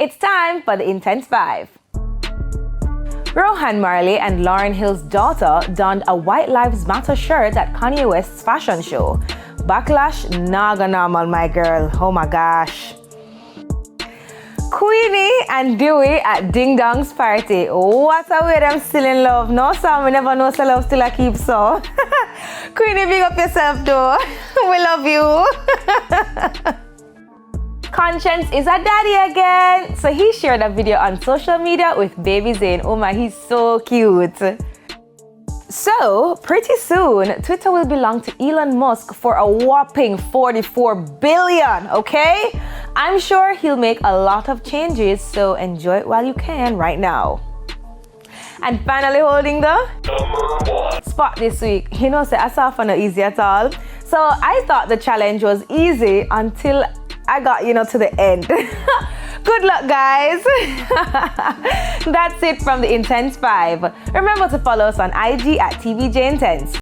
It's time for the Intense 5. Rohan Marley and Lauryn Hill's daughter donned a White Lives Matter shirt at Kanye West's fashion show. Backlash naga normal, my girl. Oh my gosh. Queenie and Dewey at Ding Dong's party. What a way them still in love. No, Sam, we never know so love still a keep so. Queenie, big up yourself though. We love you. Conscience is a daddy again. So he shared a video on social media with baby Zayn. Oh my, he's so cute. So, pretty soon, Twitter will belong to Elon Musk for a whopping $44 billion, okay? I'm sure he'll make a lot of changes, so enjoy it while you can right now. And finally holding the spot this week. You know, I saw for no easy at all. So I thought the challenge was easy until I got, to the end. Good luck, guys. That's it from the Intense 5. Remember to follow us on IG at TVJ Intense.